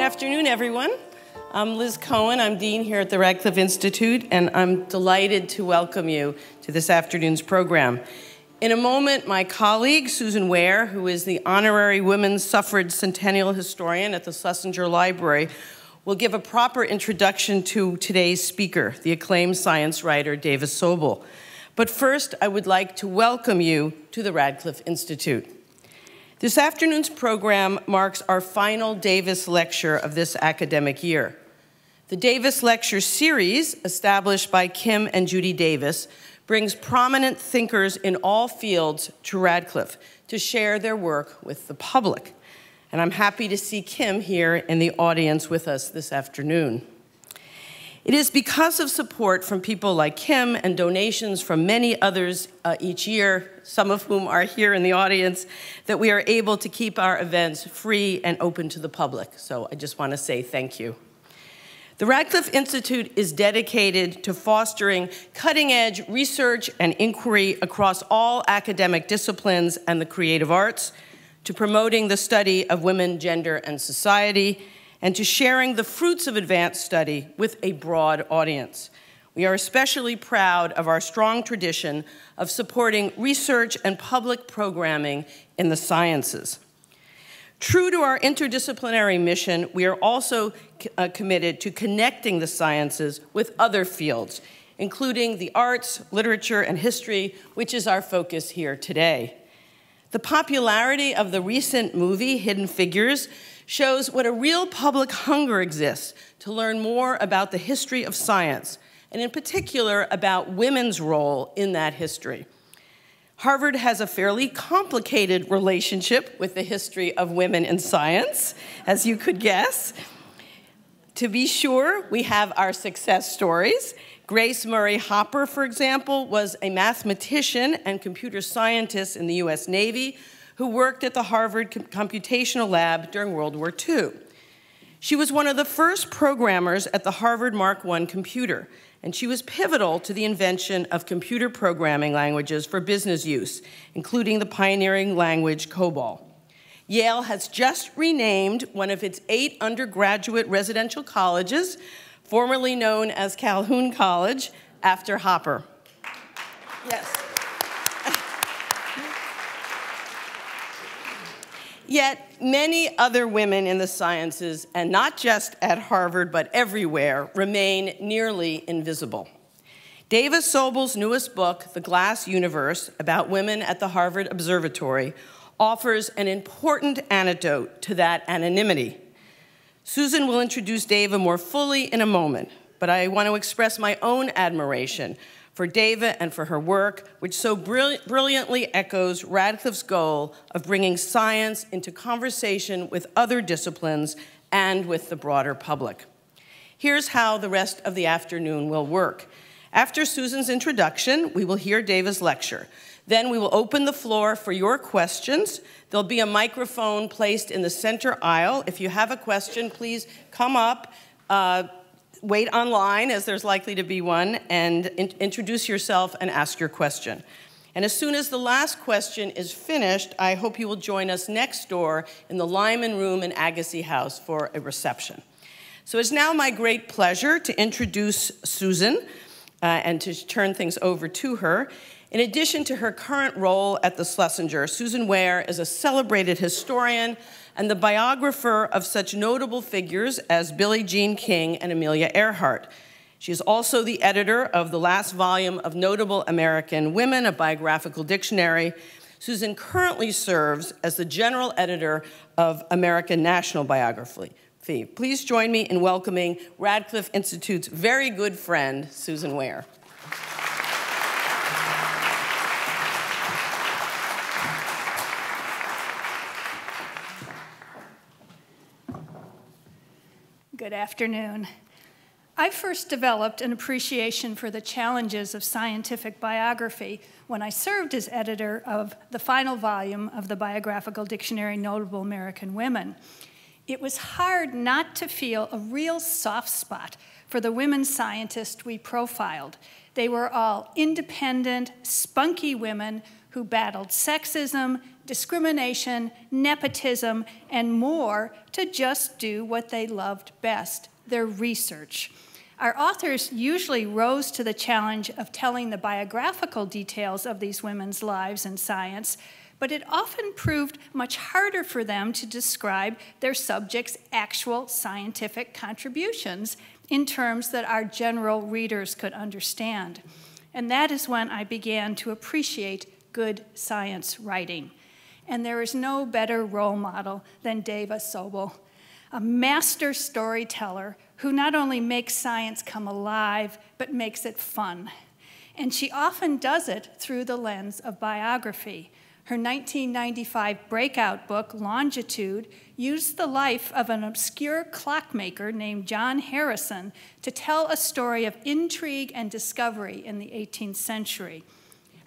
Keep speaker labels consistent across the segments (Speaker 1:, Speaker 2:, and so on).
Speaker 1: afternoon, everyone. I'm Liz Cohen. I'm Dean here at the Radcliffe Institute, and I'm delighted to welcome you to this afternoon's program. In a moment, my colleague, Susan Ware, who is the Honorary Women's Suffrage Centennial Historian at the Schlesinger Library, will give a proper introduction to today's speaker, the acclaimed science writer, Dava Sobel. But first, I would like to welcome you to the Radcliffe Institute. This afternoon's program marks our final Davis Lecture of this academic year. The Davis Lecture series, established by Kim and Judy Davis, brings prominent thinkers in all fields to Radcliffe to share their work with the public. And I'm happy to see Kim here in the audience with us this afternoon. It is because of support from people like Kim and donations from many others each year, some of whom are here in the audience, that we are able to keep our events free and open to the public. So I just want to say thank you. The Radcliffe Institute is dedicated to fostering cutting-edge research and inquiry across all academic disciplines and the creative arts, to promoting the study of women, gender, and society, and to sharing the fruits of advanced study with a broad audience. We are especially proud of our strong tradition of supporting research and public programming in the sciences. True to our interdisciplinary mission, we are also committed to connecting the sciences with other fields, including the arts, literature, and history, which is our focus here today. The popularity of the recent movie, Hidden Figures, shows what a real public hunger exists to learn more about the history of science, and in particular about women's role in that history. Harvard has a fairly complicated relationship with the history of women in science, as you could guess. To be sure, we have our success stories. Grace Murray Hopper, for example, was a mathematician and computer scientist in the US Navy who worked at the Harvard Computational Lab during World War II. She was one of the first programmers at the Harvard Mark I computer, and she was pivotal to the invention of computer programming languages for business use, including the pioneering language COBOL. Yale has just renamed one of its 8 undergraduate residential colleges, formerly known as Calhoun College, after Hopper. Yes. Yet many other women in the sciences, and not just at Harvard, but everywhere, remain nearly invisible. Dava Sobel's newest book, The Glass Universe, about women at the Harvard Observatory, offers an important antidote to that anonymity. Susan will introduce Dava more fully in a moment, but I want to express my own admiration for Dava and for her work, which so brilliantly echoes Radcliffe's goal of bringing science into conversation with other disciplines and with the broader public. Here's how the rest of the afternoon will work. After Susan's introduction, we will hear Dava's lecture. Then we will open the floor for your questions. There'll be a microphone placed in the center aisle. If you have a question, please come up. Wait online, as there's likely to be one, and introduce yourself and ask your question. And as soon as the last question is finished, I hope you will join us next door in the Lyman Room in Agassiz House for a reception. So it's now my great pleasure to introduce Susan and to turn things over to her. In addition to her current role at the Schlesinger, Susan Ware is a celebrated historian and the biographer of such notable figures as Billie Jean King and Amelia Earhart. She is also the editor of the last volume of Notable American Women, a biographical dictionary. Susan currently serves as the general editor of American National Biography. Please join me in welcoming Radcliffe Institute's very good friend, Susan Ware.
Speaker 2: Good afternoon. I first developed an appreciation for the challenges of scientific biography when I served as editor of the final volume of the biographical dictionary Notable American Women. It was hard not to feel a real soft spot for the women scientists we profiled. They were all independent, spunky women who battled sexism, discrimination, nepotism, and more to just do what they loved best, their research. Our authors usually rose to the challenge of telling the biographical details of these women's lives in science, but it often proved much harder for them to describe their subjects' actual scientific contributions in terms that our general readers could understand. And that is when I began to appreciate good science writing. And there is no better role model than Dava Sobel, a master storyteller who not only makes science come alive, but makes it fun. And she often does it through the lens of biography. Her 1995 breakout book, Longitude, used the life of an obscure clockmaker named John Harrison to tell a story of intrigue and discovery in the 18th century.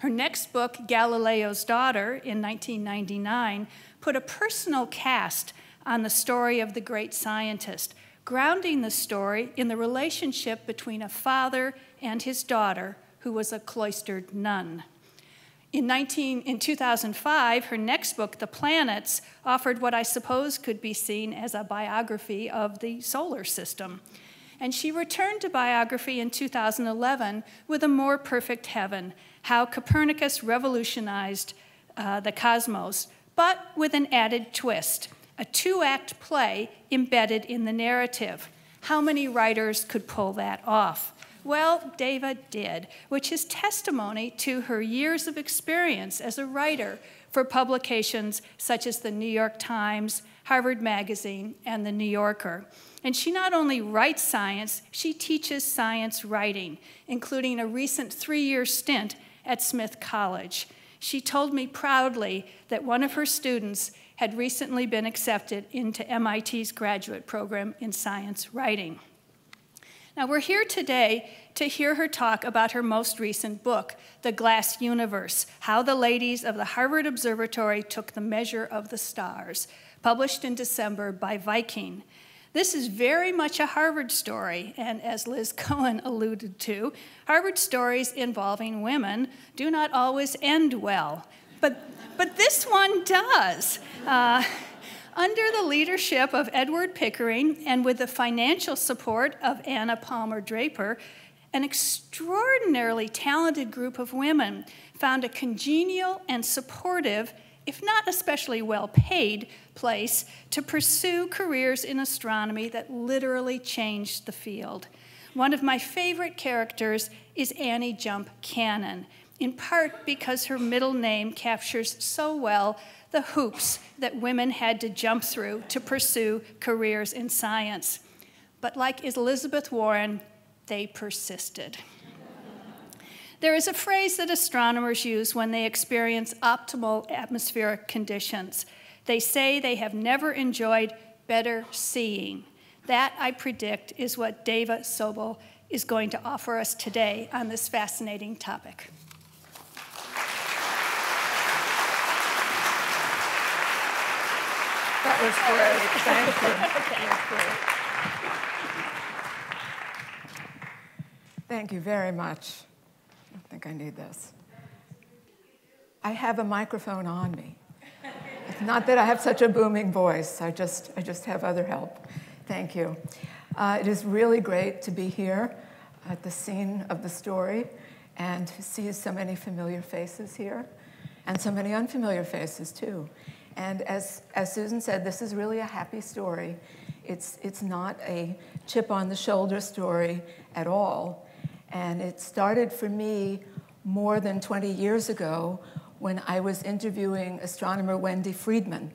Speaker 2: Her next book, Galileo's Daughter, in 1999, put a personal cast on the story of the great scientist, grounding the story in the relationship between a father and his daughter, who was a cloistered nun. In 2005, her next book, The Planets, offered what I suppose could be seen as a biography of the solar system. And she returned to biography in 2011 with A More Perfect Heaven, How Copernicus Revolutionized the Cosmos, but with an added twist, a 2-act play embedded in the narrative. How many writers could pull that off? Well, Dava did, which is testimony to her years of experience as a writer for publications such as the New York Times, Harvard Magazine, and the New Yorker. And she not only writes science, she teaches science writing, including a recent 3-year stint at Smith College. She told me proudly that one of her students had recently been accepted into MIT's graduate program in science writing. Now, we're here today to hear her talk about her most recent book, The Glass Universe, How the Ladies of the Harvard Observatory Took the Measure of the Stars, published in December by Viking. This is very much a Harvard story, and as Liz Cohen alluded to, Harvard stories involving women do not always end well, but this one does. Under the leadership of Edward Pickering and with the financial support of Anna Palmer Draper, an extraordinarily talented group of women found a congenial and supportive, if not especially well-paid, place to pursue careers in astronomy that literally changed the field. One of my favorite characters is Annie Jump Cannon, in part because her middle name captures so well the hoops that women had to jump through to pursue careers in science. But like Elizabeth Warren, they persisted. There is a phrase that astronomers use when they experience optimal atmospheric conditions. They say they have never enjoyed better seeing. That, I predict, is what Dava Sobel is going to offer us today on this fascinating topic.
Speaker 3: That was great. Thank you. That was great. Thank you very much. I think I need this. I have a microphone on me. It's not that I have such a booming voice. I just have other help. Thank you. It is really great to be here at the scene of the story and to see so many familiar faces here and so many unfamiliar faces too. And as Susan said, this is really a happy story. It's not a chip on the shoulder story at all. And it started for me more than 20 years ago when I was interviewing astronomer Wendy Friedman.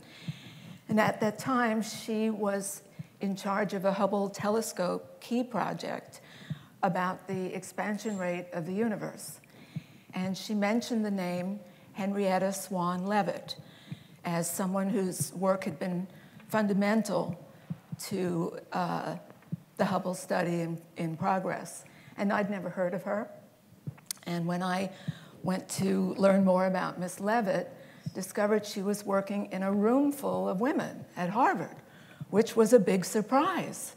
Speaker 3: And at that time, she was in charge of a Hubble telescope key project about the expansion rate of the universe. And she mentioned the name Henrietta Swan Leavitt as someone whose work had been fundamental to the Hubble study in progress. And I'd never heard of her. And when I went to learn more about Miss Leavitt, discovered she was working in a room full of women at Harvard, which was a big surprise,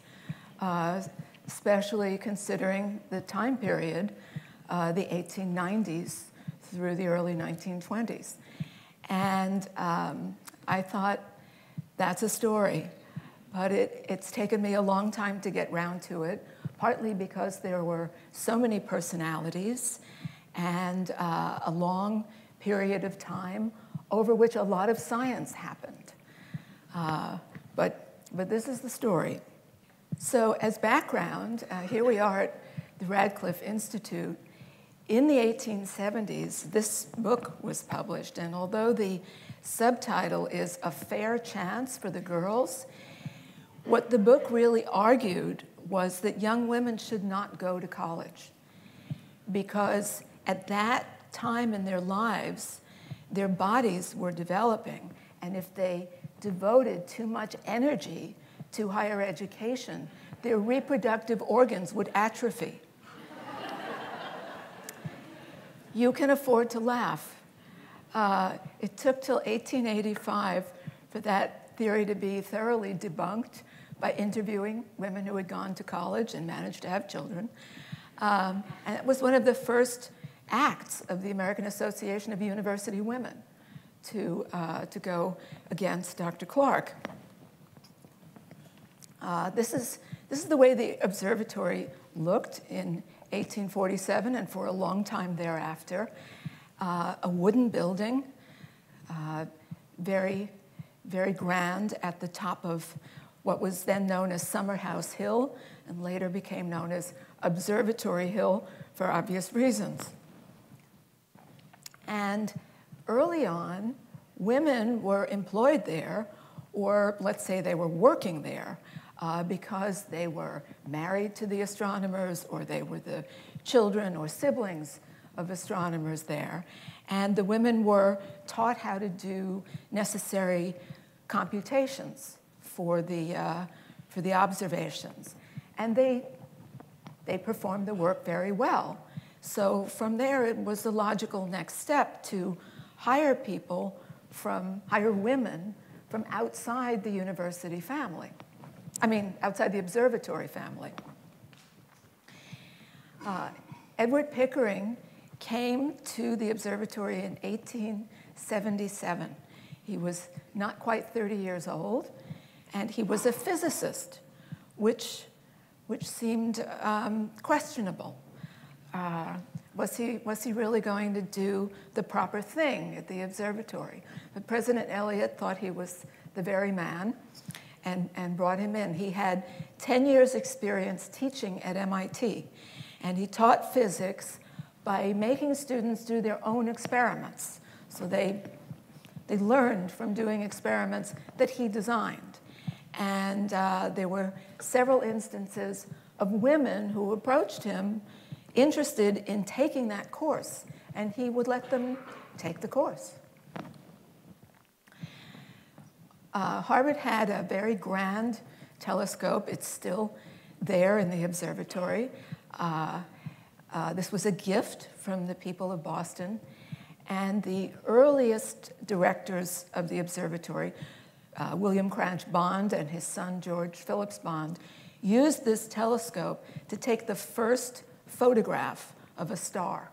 Speaker 3: especially considering the time period the 1890s through the early 1920s. And I thought, that's a story. But it's taken me a long time to get round to it, partly because there were so many personalities and a long period of time over which a lot of science happened. But this is the story. So as background, here we are at the Radcliffe Institute. In the 1870s, this book was published, and although the subtitle is A Fair Chance for the Girls, what the book really argued was that young women should not go to college, because at that time in their lives, their bodies were developing, and if they devoted too much energy to higher education, their reproductive organs would atrophy. You can afford to laugh. It took till 1885 for that theory to be thoroughly debunked by interviewing women who had gone to college and managed to have children. And it was one of the first acts of the American Association of University Women to go against Dr. Clark. This is the way the observatory looked in 1847 and for a long time thereafter. A wooden building, very, very grand at the top of what was then known as Summerhouse Hill and later became known as Observatory Hill for obvious reasons. And early on, women were employed there, or let's say they were working there, because they were married to the astronomers, or they were the children or siblings of astronomers there. And the women were taught how to do necessary computations for the observations. And they performed the work very well. So from there, it was the logical next step to hire women from outside the university family. Outside the observatory family. Edward Pickering came to the observatory in 1877. He was not quite 30 years old, and he was a physicist, which seemed questionable. Was he really going to do the proper thing at the observatory? But President Eliot thought he was the very man and brought him in. He had 10 years' experience teaching at MIT, and he taught physics by making students do their own experiments. So they learned from doing experiments that he designed. And there were several instances of women who approached him interested in taking that course, and he would let them take the course. Harvard had a very grand telescope. It's still there in the observatory. This was a gift from the people of Boston. And the earliest directors of the observatory, William Cranch Bond and his son George Phillips Bond, used this telescope to take the first photograph of a star.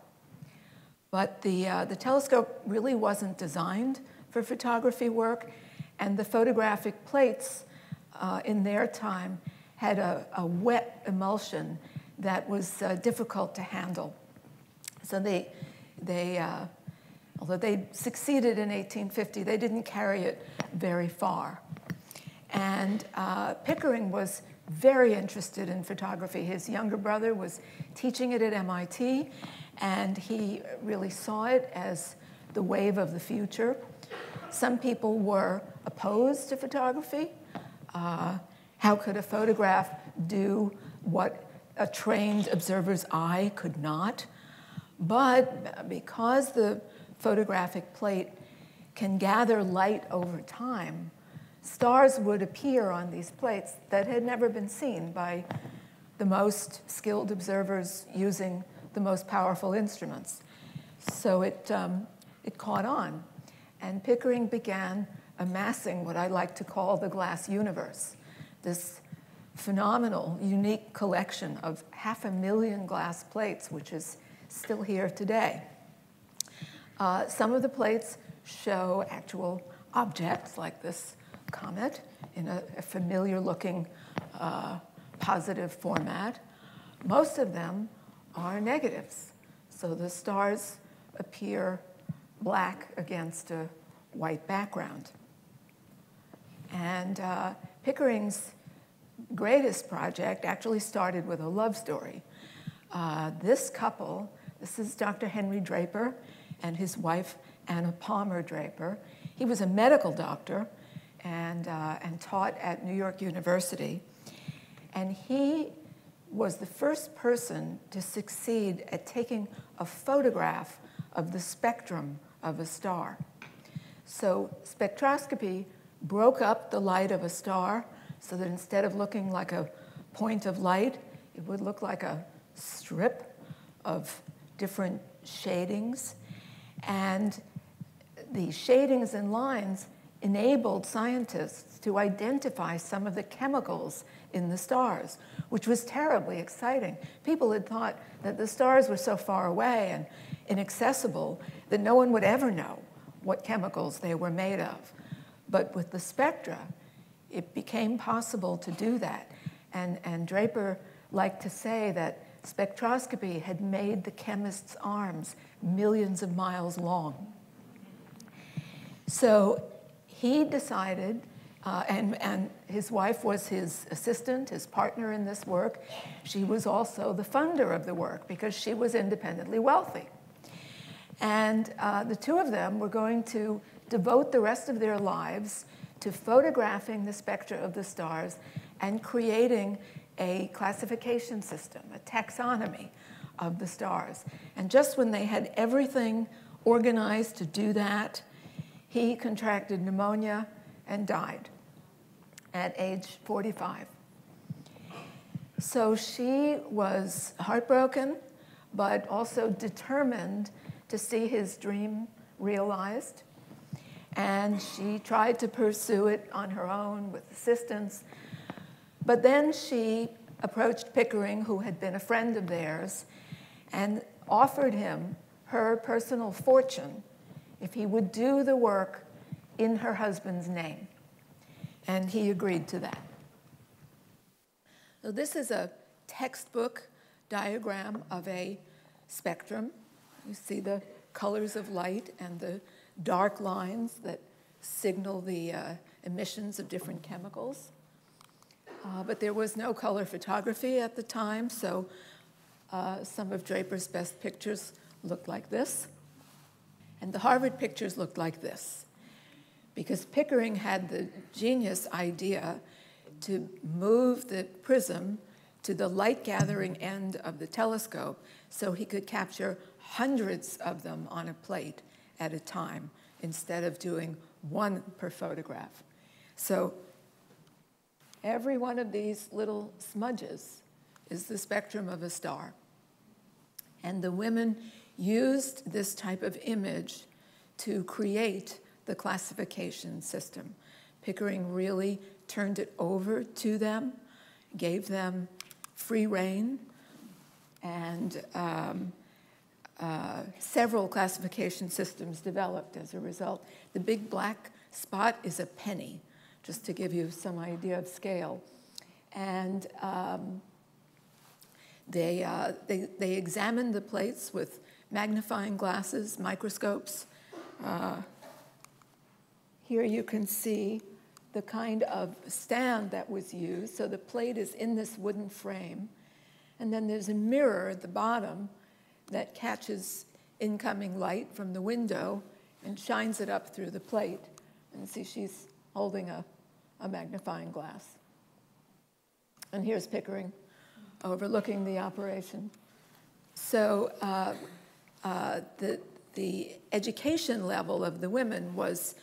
Speaker 3: But the telescope really wasn't designed for photography work, and the photographic plates in their time had a wet emulsion that was difficult to handle. So although they succeeded in 1850, they didn't carry it very far. And Pickering was very interested in photography. His younger brother was teaching it at MIT, and he really saw it as the wave of the future. Some people were opposed to photography. How could a photograph do what a trained observer's eye could not? But because the photographic plate can gather light over time, stars would appear on these plates that had never been seen by the most skilled observers using the most powerful instruments. So it caught on. And Pickering began amassing what I like to call the glass universe, this phenomenal, unique collection of 500,000 glass plates, which is still here today. Some of the plates show actual objects like this comet in a familiar-looking positive format. Most of them are negatives, so the stars appear black against a white background. And Pickering's greatest project actually started with a love story. This couple, this is Dr. Henry Draper and his wife, Anna Palmer Draper. He was a medical doctor and taught at New York University. And he was the first person to succeed at taking a photograph of the spectrum of a star. So spectroscopy broke up the light of a star so that instead of looking like a point of light, it would look like a strip of different shadings. And the shadings and lines enabled scientists to identify some of the chemicals in the stars, which was terribly exciting. People had thought that the stars were so far away and inaccessible that no one would ever know what chemicals they were made of. But with the spectra, it became possible to do that. And Draper liked to say that spectroscopy had made the chemist's arms millions of miles long. So he decided, and his wife was his assistant, his partner in this work. She was also the funder of the work because she was independently wealthy. And the two of them were going to devote the rest of their lives to photographing the spectra of the stars and creating a classification system, a taxonomy of the stars. And just when they had everything organized to do that, he contracted pneumonia and died at age 45. So she was heartbroken, but also determined to see his dream realized. And she tried to pursue it on her own with assistance. But then she approached Pickering, who had been a friend of theirs, and offered him her personal fortune if he would do the work in her husband's name. And he agreed to that. So this is a textbook diagram of a spectrum. You see the colors of light and the dark lines that signal the emissions of different chemicals. But there was no color photography at the time, so some of Draper's best pictures looked like this. And the Harvard pictures looked like this, because Pickering had the genius idea to move the prism to the light-gathering end of the telescope so he could capture hundreds of them on a plate at a time instead of doing one per photograph. So every one of these little smudges is the spectrum of a star. And the women used this type of image to create the classification system. Pickering really turned it over to them, gave them free rein, and several classification systems developed as a result. The big black spot is a penny, just to give you some idea of scale. And they examined the plates with magnifying glasses, microscopes. Here you can see the kind of stand that was used. So the plate is in this wooden frame. And then there's a mirror at the bottom that catches incoming light from the window and shines it up through the plate. And see, she's holding a magnifying glass. And here's Pickering overlooking the operation. So the education level of the women was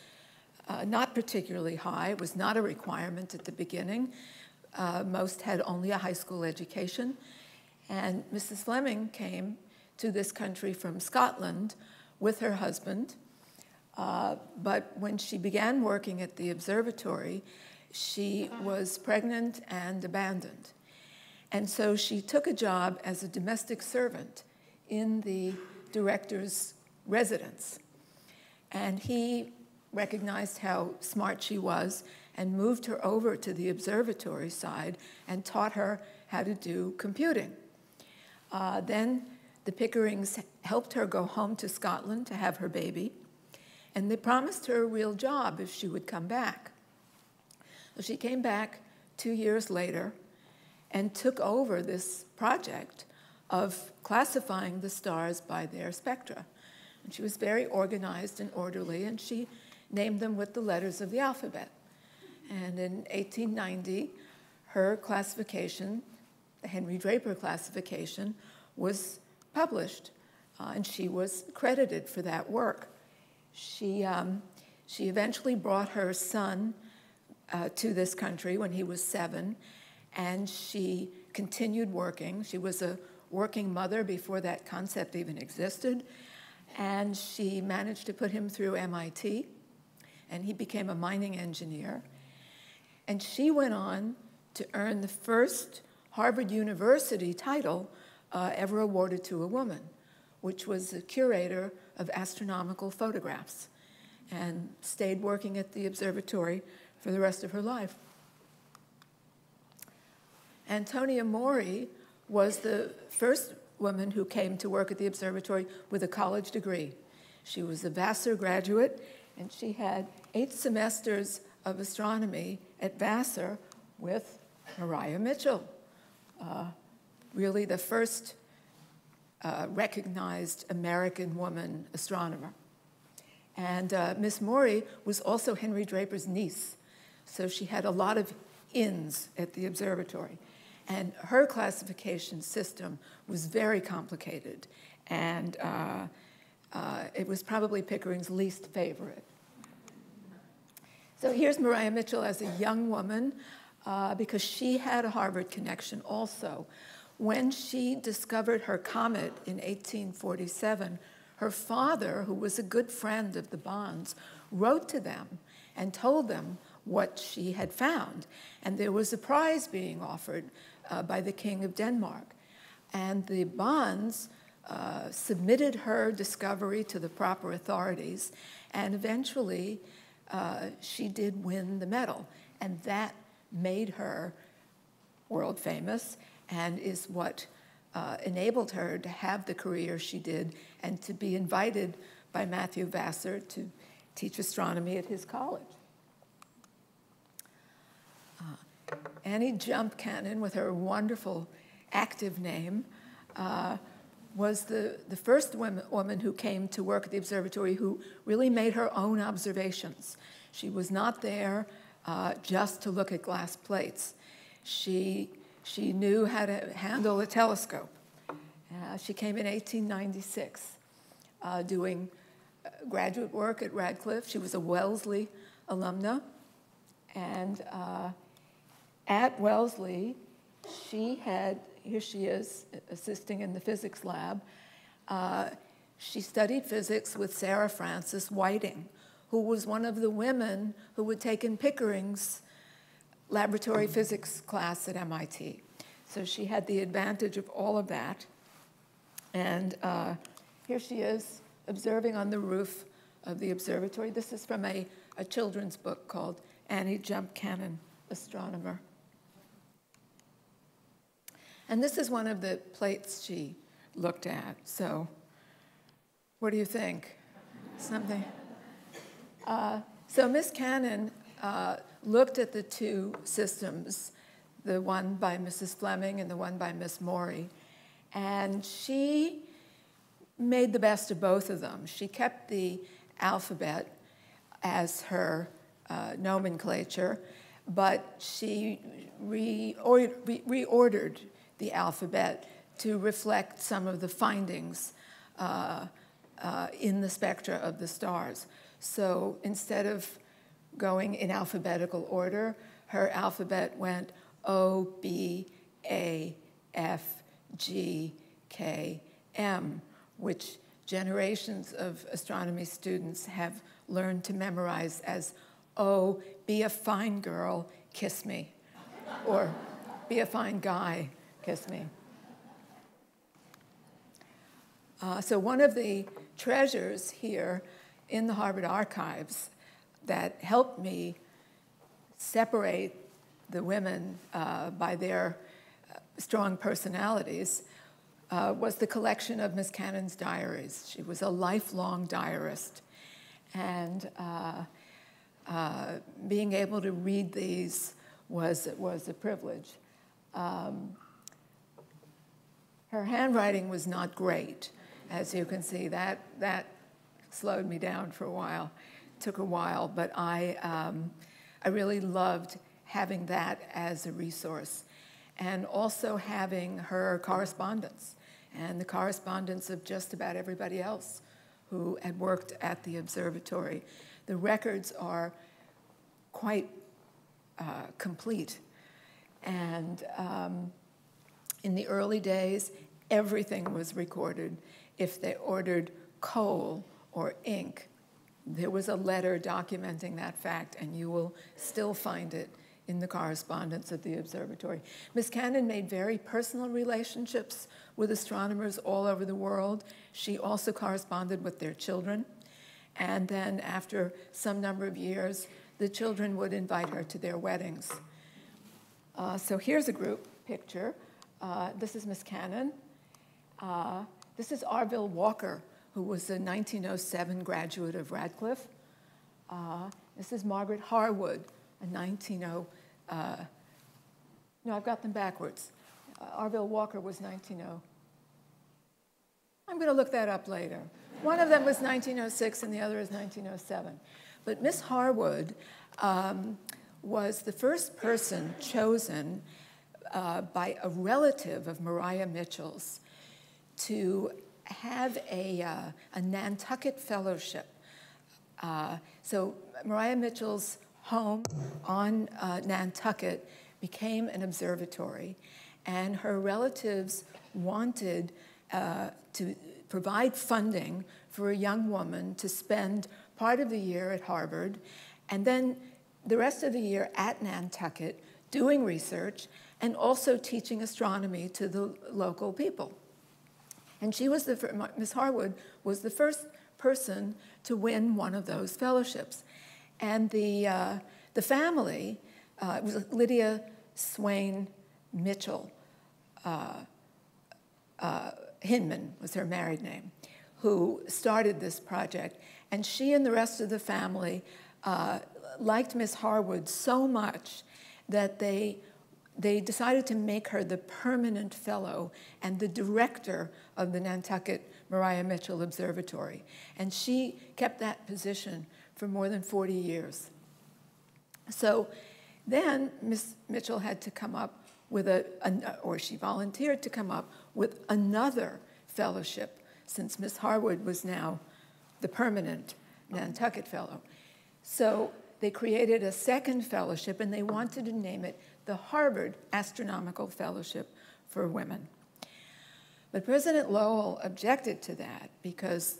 Speaker 3: not particularly high. It was not a requirement at the beginning. Most had only a high school education. And Mrs. Fleming came to this country from Scotland with her husband. But when she began working at the observatory, she was pregnant and abandoned. And so she took a job as a domestic servant in the director's residence. And he recognized how smart she was and moved her over to the observatory side and taught her how to do computing. Then the Pickerings helped her go home to Scotland to have her baby, and they promised her a real job if she would come back. So she came back 2 years later and took over this project of classifying the stars by their spectra. And she was very organized and orderly, and she named them with the letters of the alphabet. And in 1890, her classification, the Henry Draper classification, was published, and she was credited for that work. She eventually brought her son to this country when he was 7, and she continued working. She was a working mother before that concept even existed, and she managed to put him through MIT, and he became a mining engineer. And she went on to earn the first Harvard University title ever awarded to a woman, which was the curator of astronomical photographs, and stayed working at the observatory for the rest of her life. Antonia Mori was the first woman who came to work at the observatory with a college degree. She was a Vassar graduate, and she had 8 semesters of astronomy at Vassar with Maria Mitchell, really the first recognized American woman astronomer. And Miss Mori was also Henry Draper's niece, so she had a lot of ins at the observatory. And her classification system was very complicated, and it was probably Pickering's least favorite. So here's Maria Mitchell as a young woman, because she had a Harvard connection also. When she discovered her comet in 1847, her father, who was a good friend of the Bonds, wrote to them and told them what she had found. And there was a prize being offered by the King of Denmark. And the Bonds submitted her discovery to the proper authorities, and eventually she did win the medal. And that made her world famous and is what enabled her to have the career she did and to be invited by Matthew Vassar to teach astronomy at his college. Annie Jump Cannon, with her wonderful active name, was the first woman who came to work at the observatory who really made her own observations. She was not there just to look at glass plates. She knew how to handle a telescope. She came in 1896 doing graduate work at Radcliffe. She was a Wellesley alumna. And at Wellesley, here she is assisting in the physics lab. She studied physics with Sarah Frances Whiting, who was one of the women who had taken Pickering's laboratory physics class at MIT. So she had the advantage of all of that. And here she is observing on the roof of the observatory. This is from a children's book called Annie Jump Cannon, Astronomer. And this is one of the plates she looked at. So what do you think? Something? So Miss Cannon looked at the two systems, the one by Mrs. Fleming and the one by Miss Mori, and she made the best of both of them. She kept the alphabet as her nomenclature, but she reordered the alphabet to reflect some of the findings in the spectra of the stars. So instead of going in alphabetical order, her alphabet went O, B, A, F, G, K, M, which generations of astronomy students have learned to memorize as, oh, be a fine girl, kiss me, or be a fine guy, kiss me. So one of the treasures here in the Harvard archives that helped me separate the women by their strong personalities was the collection of Miss Cannon's diaries. She was a lifelong diarist, and being able to read these was a privilege. Her handwriting was not great, as you can see. That slowed me down for a while. It took a while, but I really loved having that as a resource, and also having her correspondence and the correspondence of just about everybody else who had worked at the observatory. The records are quite complete. And in the early days, everything was recorded. If they ordered coal or ink, there was a letter documenting that fact, and you will still find it in the correspondence of the observatory. Miss Cannon made very personal relationships with astronomers all over the world. She also corresponded with their children. And then after some number of years, the children would invite her to their weddings. So here's a group picture. This is Miss Cannon. This is Arville Walker, who was a 1907 graduate of Radcliffe. This is Margaret Harwood, a 1900. No, I've got them backwards. Arville Walker was 1900. I'm going to look that up later. One of them was 1906 and the other is 1907. But Miss Harwood was the first person chosen by a relative of Maria Mitchell's to have a Nantucket Fellowship. So Maria Mitchell's home on Nantucket became an observatory, and her relatives wanted to provide funding for a young woman to spend part of the year at Harvard and then the rest of the year at Nantucket doing research and also teaching astronomy to the local people. And she was Miss Harwood was the first person to win one of those fellowships. And the family, it was Lydia Swain Mitchell, Hinman was her married name, who started this project. And she and the rest of the family liked Miss Harwood so much that they decided to make her the permanent fellow and the director of the Nantucket Maria Mitchell Observatory. And she kept that position for more than 40 years. So then Miss Mitchell had to come up with or she volunteered to come up with another fellowship, since Miss Harwood was now the permanent Nantucket Fellow. So they created a second fellowship, and they wanted to name it the Harvard Astronomical Fellowship for Women. But President Lowell objected to that because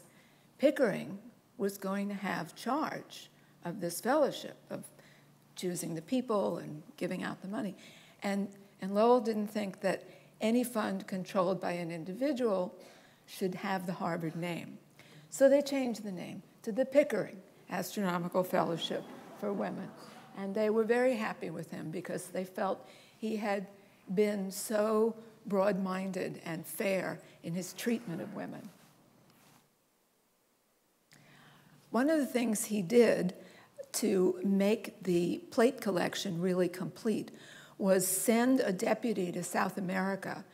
Speaker 3: Pickering was going to have charge of this fellowship, of choosing the people and giving out the money. And Lowell didn't think that any fund controlled by an individual should have the Harvard name. So they changed the name to the Pickering Astronomical Fellowship for Women. And they were very happy with him because they felt he had been so broad-minded and fair in his treatment of women. One of the things he did to make the plate collection really complete was send a deputy to South America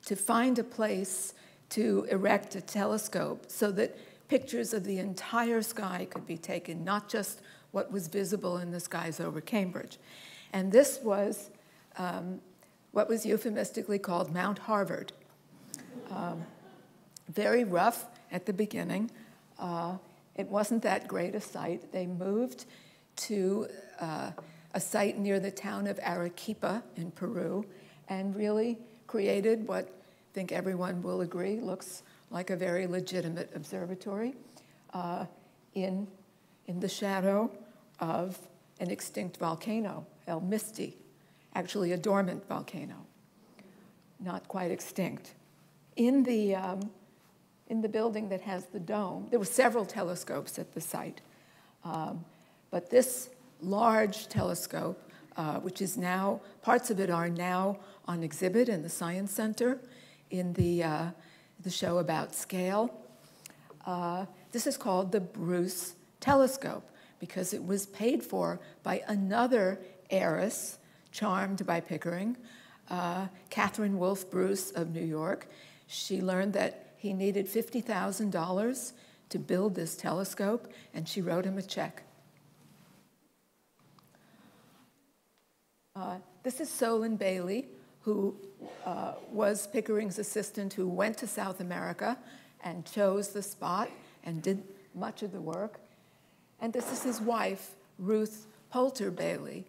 Speaker 3: to find a place to erect a telescope so that pictures of the entire sky could be taken, not just what was visible in the skies over Cambridge. And this was what was euphemistically called Mount Harvard. Very rough at the beginning. It wasn't that great a site. They moved to a site near the town of Arequipa in Peru and really created what I think everyone will agree looks like a very legitimate observatory in the shadow of an extinct volcano, El Misti, actually a dormant volcano, not quite extinct. In in the building that has the dome. There were several telescopes at the site. But this large telescope, which is now, parts of it are now on exhibit in the Science Center in the show about scale. This is called the Bruce Telescope because it was paid for by another heiress charmed by Pickering, Catherine Wolfe Bruce of New York. She learned that he needed $50,000 to build this telescope, and she wrote him a check. This is Solon Bailey, who was Pickering's assistant, who went to South America and chose the spot and did much of the work. And this is his wife, Ruth Poulter Bailey.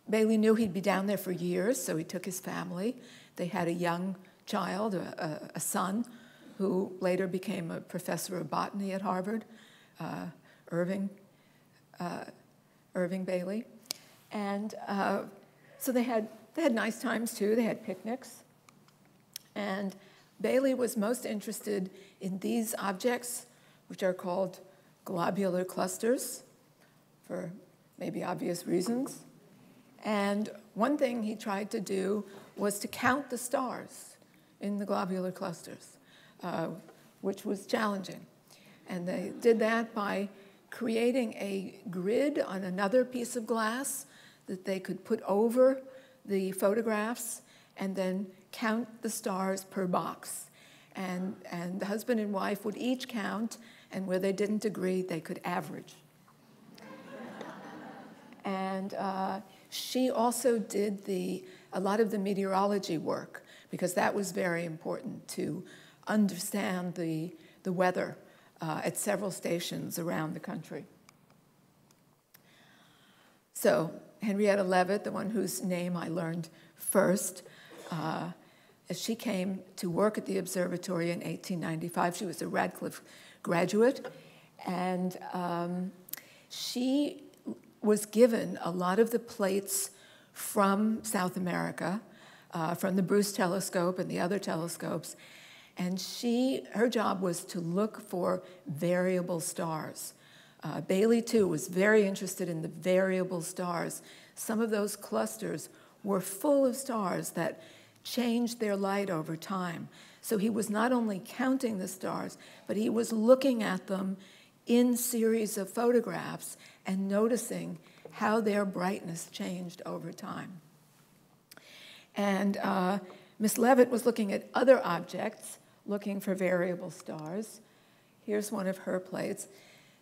Speaker 3: Bailey knew he'd be down there for years, so he took his family. They had a young child, a son, who later became a professor of botany at Harvard, Irving Bailey. And so they had nice times too. They had picnics. And Bailey was most interested in these objects, which are called globular clusters, for maybe obvious reasons. And one thing he tried to do was to count the stars in the globular clusters, which was challenging. And they did that by creating a grid on another piece of glass that they could put over the photographs and then count the stars per box. And the husband and wife would each count, and where they didn't agree, they could average. And she also did a lot of the meteorology work, because that was very important to understand the weather at several stations around the country. So Henrietta Leavitt, the one whose name I learned first, as she came to work at the observatory in 1895, she was a Radcliffe graduate, and she was given a lot of the plates from South America, from the Bruce telescope and the other telescopes, and her job was to look for variable stars. Bailey, too, was very interested in the variable stars. Some of those clusters were full of stars that changed their light over time. So he was not only counting the stars, but he was looking at them in series of photographs and noticing how their brightness changed over time. And Miss Leavitt was looking at other objects, looking for variable stars. Here's one of her plates.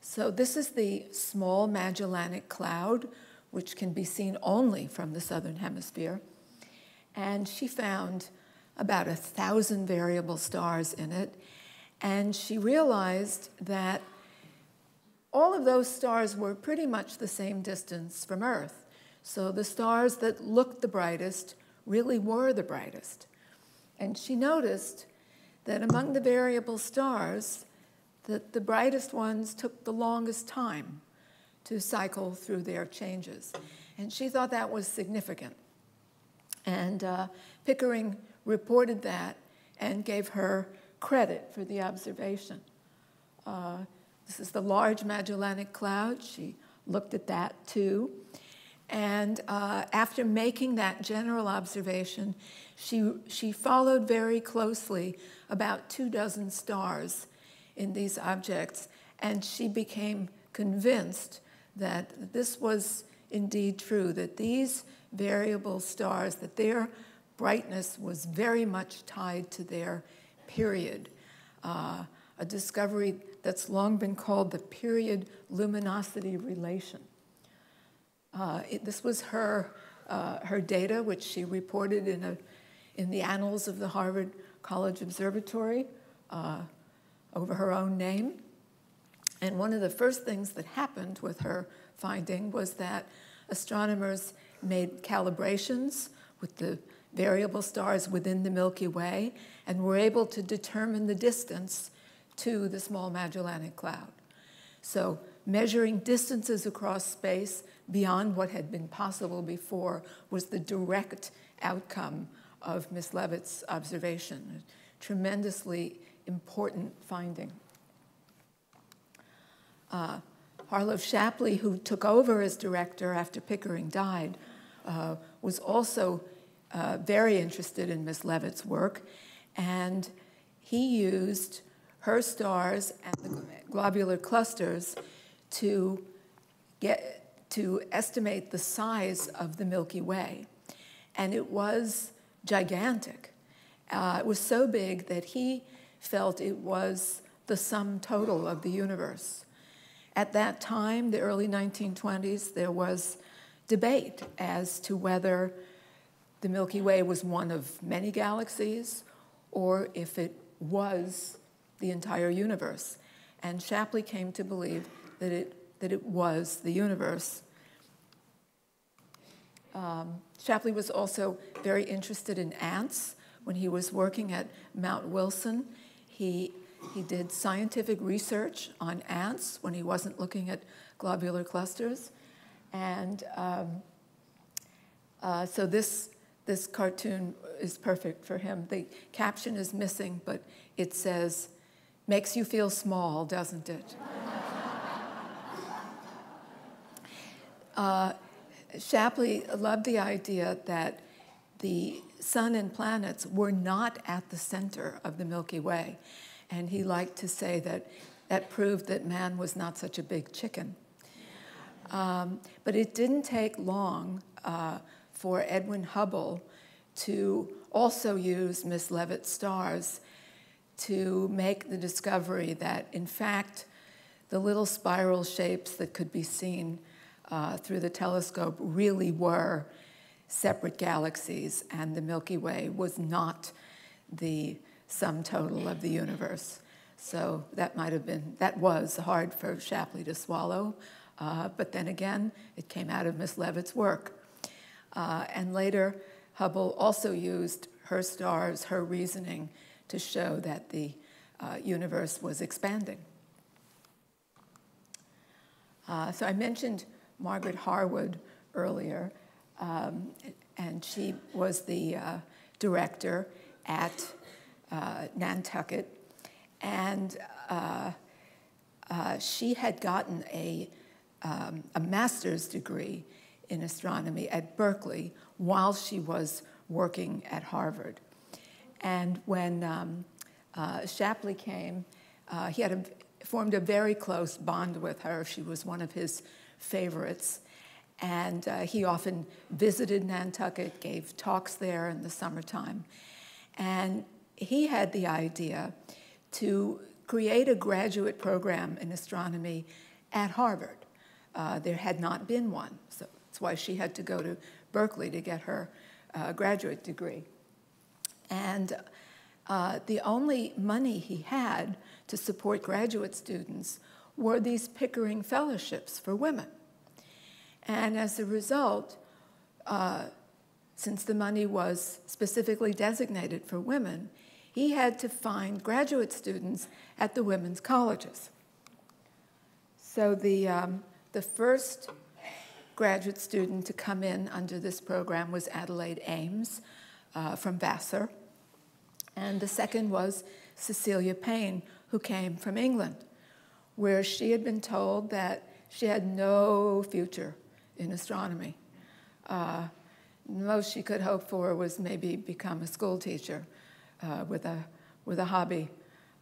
Speaker 3: So this is the Small Magellanic Cloud, which can be seen only from the southern hemisphere. And she found about 1,000 variable stars in it. And she realized that all of those stars were pretty much the same distance from Earth. So the stars that looked the brightest really were the brightest. And she noticed that among the variable stars, that the brightest ones took the longest time to cycle through their changes. And she thought that was significant. And Pickering reported that and gave her credit for the observation. This is the Large Magellanic Cloud. She looked at that too. And after making that general observation, she followed very closely about 24 stars in these objects, and she became convinced that this was indeed true, that these variable stars, that their brightness was very much tied to their period, a discovery that's long been called the period luminosity relation. This was her data, which she reported in the annals of the Harvard College Observatory over her own name. And one of the first things that happened with her finding was that astronomers made calibrations with the variable stars within the Milky Way and were able to determine the distance to the Small Magellanic Cloud. So measuring distances across space beyond what had been possible before was the direct outcome of Miss Leavitt's observation, a tremendously important finding. Harlow Shapley, who took over as director after Pickering died, was also very interested in Miss Leavitt's work, and he used her stars and the globular clusters to estimate the size of the Milky Way. And it was gigantic. It was so big that he felt it was the sum total of the universe. At that time, the early 1920s, there was debate as to whether the Milky Way was one of many galaxies or if it was the entire universe. And Shapley came to believe that it was the universe. Shapley was also very interested in ants. When he was working at Mount Wilson, he did scientific research on ants when he wasn't looking at globular clusters. And so this cartoon is perfect for him. The caption is missing, but it says, "Makes you feel small, doesn't it?" Shapley loved the idea that the sun and planets were not at the center of the Milky Way. And he liked to say that that proved that man was not such a big chicken. But it didn't take long for Edwin Hubble to also use Miss Leavitt's stars to make the discovery that, in fact, the little spiral shapes that could be seen through the telescope really were separate galaxies, and the Milky Way was not the sum total of the universe. So that was hard for Shapley to swallow, but then again, it came out of Miss Leavitt's work. And later, Hubble also used her stars, her reasoning, to show that the universe was expanding. So I mentioned Margaret Harwood earlier, and she was the director at Nantucket, and she had gotten a master's degree in astronomy at Berkeley while she was working at Harvard. And when Shapley came, he had formed a very close bond with her. She was one of his favorites. And he often visited Nantucket, gave talks there in the summertime. And he had the idea to create a graduate program in astronomy at Harvard. There had not been one, so that's why she had to go to Berkeley to get her graduate degree. And the only money he had to support graduate students were these Pickering fellowships for women. And as a result, since the money was specifically designated for women, he had to find graduate students at the women's colleges. So the first graduate student to come in under this program was Adelaide Ames from Vassar. And the second was Cecilia Payne, who came from England, where she had been told that she had no future in astronomy. Most she could hope for was maybe become a school teacher with a hobby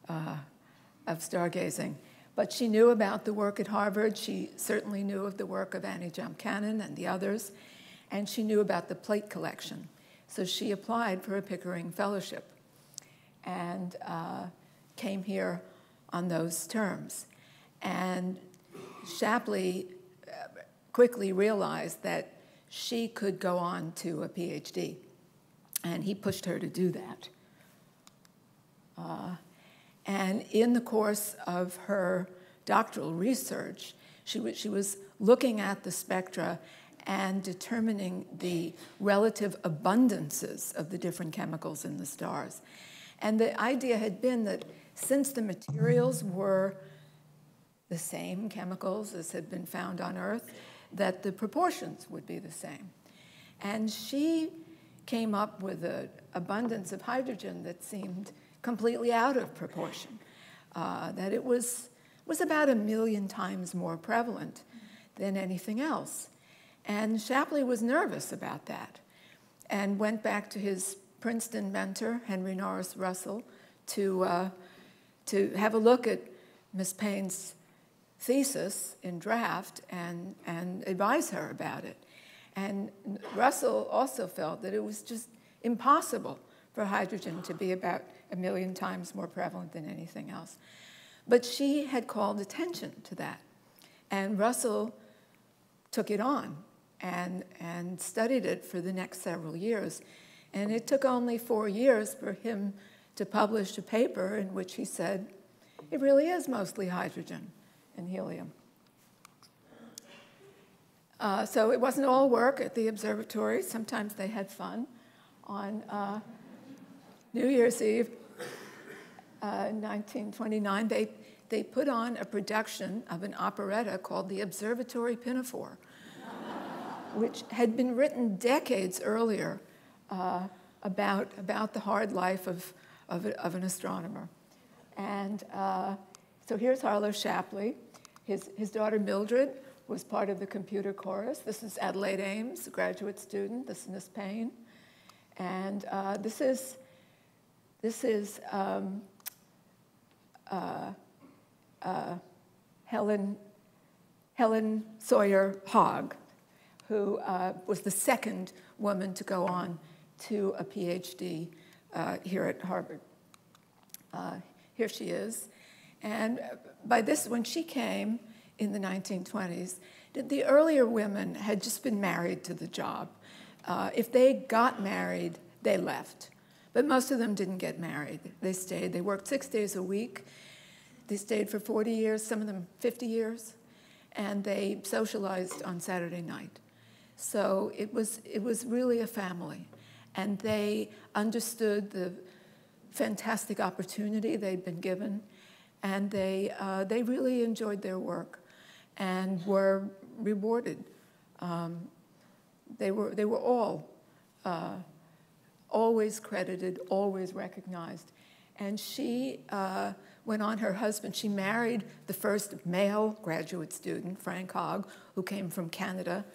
Speaker 3: of stargazing. But she knew about the work at Harvard. She certainly knew of the work of Annie Jump Cannon and the others, and she knew about the plate collection. So she applied for a Pickering fellowship and came here on those terms. And Shapley quickly realized that she could go on to a PhD, and he pushed her to do that. And in the course of her doctoral research, she was looking at the spectra and determining the relative abundances of the different chemicals in the stars. And the idea had been that since the materials were the same chemicals as had been found on Earth, that the proportions would be the same. And she came up with an abundance of hydrogen that seemed completely out of proportion, that it was about 1 million times more prevalent than anything else. And Shapley was nervous about that and went back to his Princeton mentor, Henry Norris Russell, to have a look at Miss Payne's thesis in draft and advise her about it. And Russell also felt that it was just impossible for hydrogen to be about 1 million times more prevalent than anything else. But she had called attention to that. And Russell took it on and studied it for the next several years. And it took only 4 years for him to publish a paper in which he said, it really is mostly hydrogen and helium. So it wasn't all work at the observatory. Sometimes they had fun. On New Year's Eve, 1929, they put on a production of an operetta called the Observatory Pinafore, which had been written decades earlier about the hard life of an astronomer. And so here's Harlow Shapley. His daughter Mildred was part of the computer chorus. This is Adelaide Ames, a graduate student. This is Miss Payne. And this is Helen Sawyer Hogg, who was the second woman to go on to a PhD here at Harvard. Here she is. And by this, when she came in the 1920s, the earlier women had just been married to the job. If they got married, they left. But most of them didn't get married. They stayed. They worked 6 days a week. They stayed for 40 years, some of them 50 years, and they socialized on Saturday night. So it was really a family. And they understood the fantastic opportunity they'd been given, and they really enjoyed their work and were rewarded. They were all always credited, always recognized. And she went on her husband. She married the first male graduate student, Frank Hogg, who came from Canada,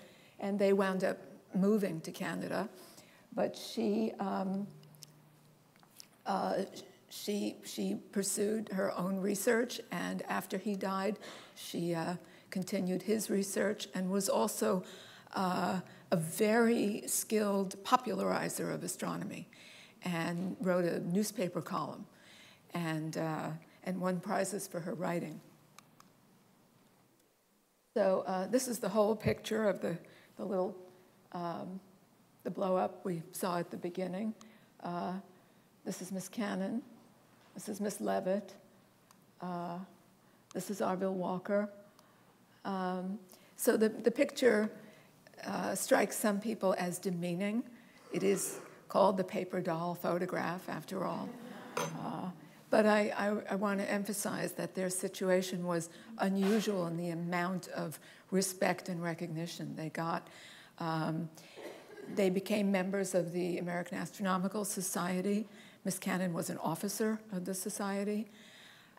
Speaker 3: and they wound up moving to Canada. But she pursued her own research, and after he died, she continued his research and was also a very skilled popularizer of astronomy, and wrote a newspaper column, and won prizes for her writing. So this is the whole picture of the little the blow-up we saw at the beginning. This is Miss Cannon. This is Miss Leavitt. This is Arville Walker. So the picture strikes some people as demeaning. It is called the paper doll photograph, after all. But I want to emphasize that their situation was unusual in the amount of respect and recognition they got. They became members of the American Astronomical Society. Miss Cannon was an officer of the society.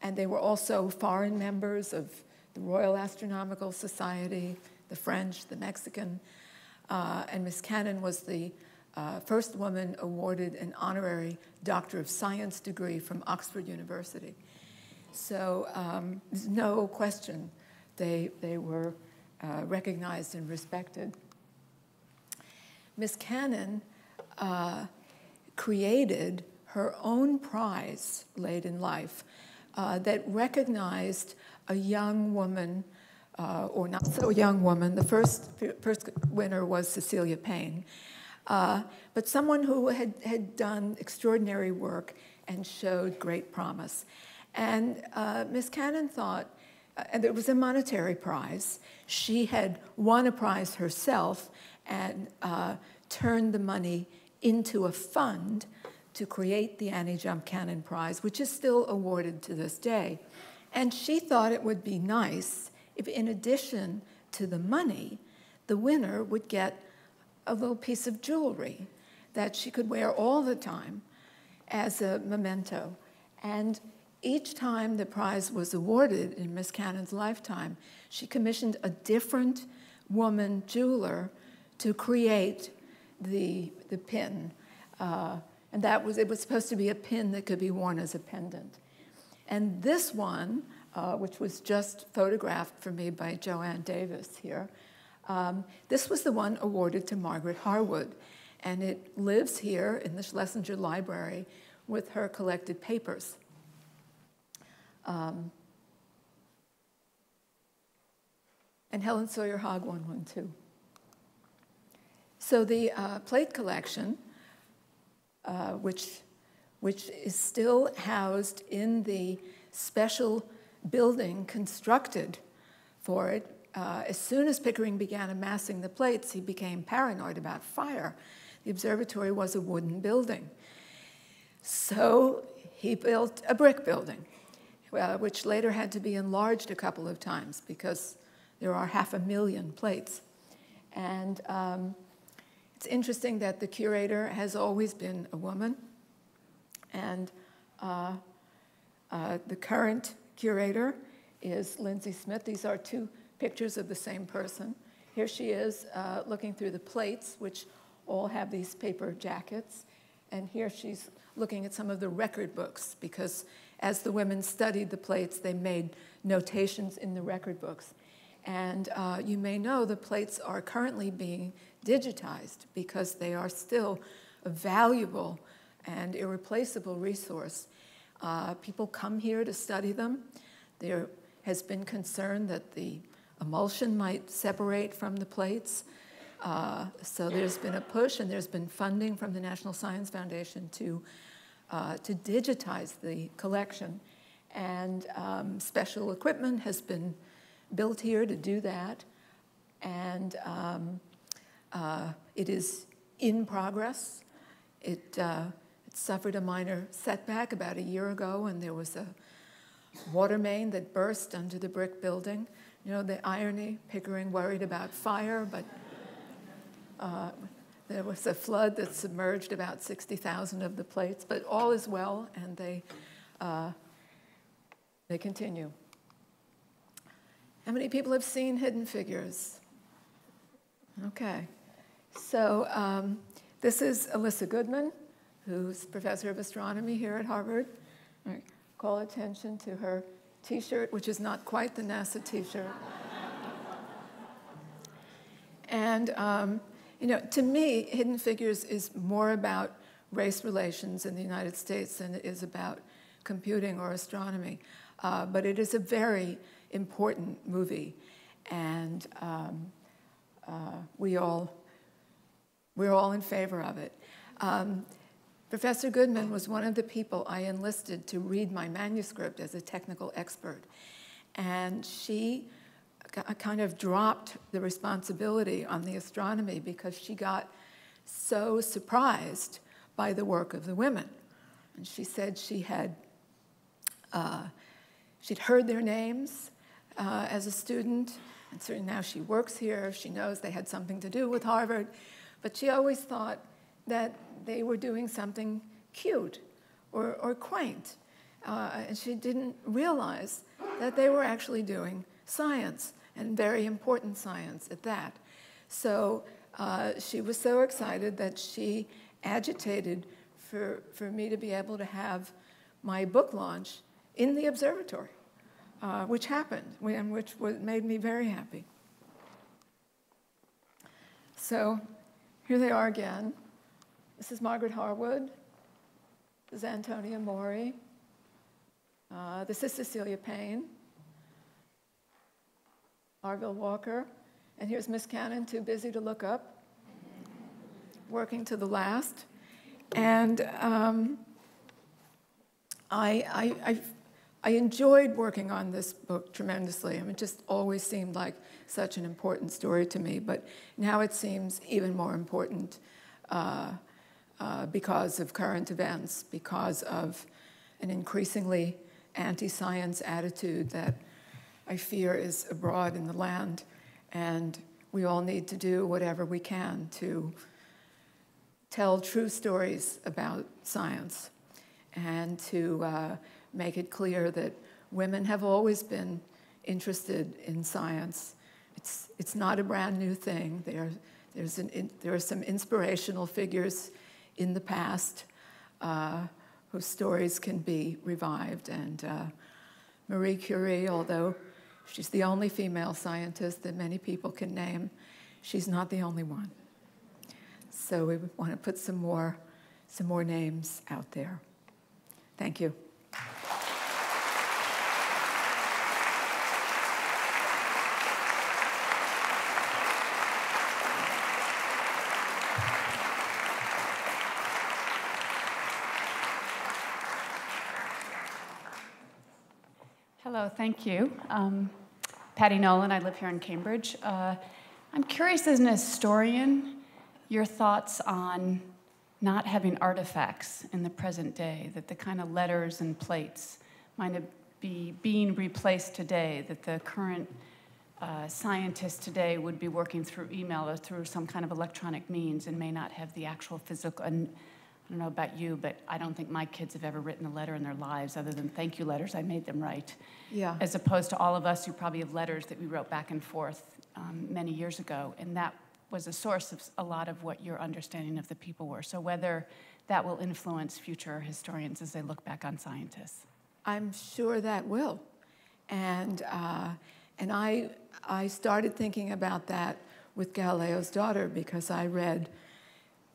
Speaker 3: And they were also foreign members of the Royal Astronomical Society, the French, the Mexican. And Miss Cannon was the first woman awarded an honorary Doctor of Science degree from Oxford University. So there's no question they were recognized and respected. Miss Cannon created her own prize late in life that recognized a young woman, or not so young woman. The first winner was Cecilia Payne, but someone who had done extraordinary work and showed great promise. And Miss Cannon thought, and it was a monetary prize. She had won a prize herself and turned the money into a fund to create the Annie Jump Cannon Prize, which is still awarded to this day. And she thought it would be nice if, in addition to the money, the winner would get a little piece of jewelry that she could wear all the time as a memento. And each time the prize was awarded in Miss Cannon's lifetime, she commissioned a different woman jeweler to create the pin. And it was supposed to be a pin that could be worn as a pendant. And this one, which was just photographed for me by Joanne Davis here, this was the one awarded to Margaret Harwood. And it lives here in the Schlesinger Library with her collected papers. And Helen Sawyer Hogg won one too. So the plate collection, which is still housed in the special building constructed for it, as soon as Pickering began amassing the plates, he became paranoid about fire. The observatory was a wooden building. So he built a brick building, which later had to be enlarged a couple of times because there are 500,000 plates. And it's interesting that the curator has always been a woman. And the current curator is Lindsay Smith. These are two pictures of the same person. Here she is looking through the plates, which all have these paper jackets. And here she's looking at some of the record books, because as the women studied the plates, they made notations in the record books. And you may know the plates are currently being digitized because they are still a valuable and irreplaceable resource. People come here to study them. There has been concern that the emulsion might separate from the plates. So there's been a push, and there's been funding from the National Science Foundation to digitize the collection. And special equipment has been built here to do that. And it is in progress. It suffered a minor setback about a year ago, and there was a water main that burst under the brick building. You know, the irony, Pickering worried about fire, but there was a flood that submerged about 60,000 of the plates, but all is well, and they continue. How many people have seen Hidden Figures? Okay. So this is Alyssa Goodman, who's professor of astronomy here at Harvard. I call attention to her T-shirt, which is not quite the NASA T-shirt. And you know, to me, Hidden Figures is more about race relations in the United States than it is about computing or astronomy. But it is a very important movie, and we're all in favor of it. Professor Goodman was one of the people I enlisted to read my manuscript as a technical expert, and she kind of dropped the responsibility on the astronomy because she got so surprised by the work of the women. And she said she'd heard their names as a student, and certainly now she works here. She knows they had something to do with Harvard, but she always thought that they were doing something cute or quaint, and she didn't realize that they were actually doing science, and very important science at that. So she was so excited that she agitated for me to be able to have my book launch in the observatory, which happened, and which made me very happy. So here they are again. This is Margaret Harwood. This is Antonia Mori. This is Cecilia Payne. Arville Walker. And here's Miss Cannon, too busy to look up, working to the last. And I enjoyed working on this book tremendously. I mean, it just always seemed like such an important story to me, but now it seems even more important because of current events, because of an increasingly anti-science attitude that I fear is abroad in the land, and we all need to do whatever we can to tell true stories about science. and to make it clear that women have always been interested in science. It's not a brand new thing. There are some inspirational figures in the past whose stories can be revived. And Marie Curie, although she's the only female scientist that many people can name, she's not the only one. So we want to put some more names out there. Thank you.
Speaker 4: Hello, thank you. Patty Nolan, I live here in Cambridge. I'm curious, as an historian, your thoughts on not having artifacts in the present day, that the kind of letters and plates might be being replaced today, that the current scientists today would be working through email or through some kind of electronic means and may not have the actual physical. And I don't know about you, but I don't think my kids have ever written a letter in their lives other than thank you letters I made them write.
Speaker 3: Yeah.
Speaker 4: As opposed to all of us who probably have letters that we wrote back and forth many years ago. And that was a source of a lot of what your understanding of the people were. So whether that will influence future historians as they look back on scientists.
Speaker 3: I'm sure that will. And I started thinking about that with Galileo's daughter because I read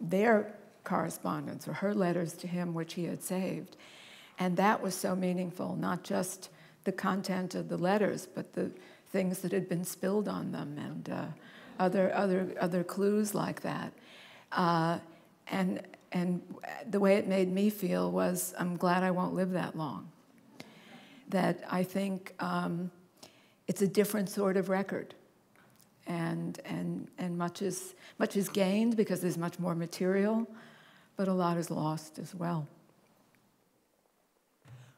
Speaker 3: their correspondence or her letters to him, which he had saved. And that was so meaningful, not just the content of the letters, but the things that had been spilled on them and other clues like that. And the way it made me feel was, I'm glad I won't live that long. That I think it's a different sort of record. And much is gained because there's much more material, but a lot is lost as well.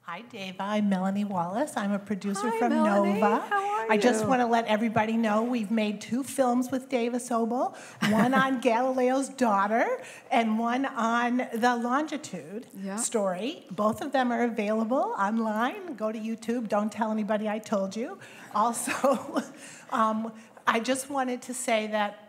Speaker 5: Hi, Dava. I'm Melanie Wallace. I'm a producer
Speaker 3: Hi,
Speaker 5: from
Speaker 3: Melanie.
Speaker 5: Nova.
Speaker 3: How are
Speaker 5: I just
Speaker 3: you?
Speaker 5: want to let everybody know we've made 2 films with Dava Sobel, one on Galileo's daughter and one on the Longitude story. Both of them are available online. Go to YouTube. Don't tell anybody I told you. Also, I just wanted to say that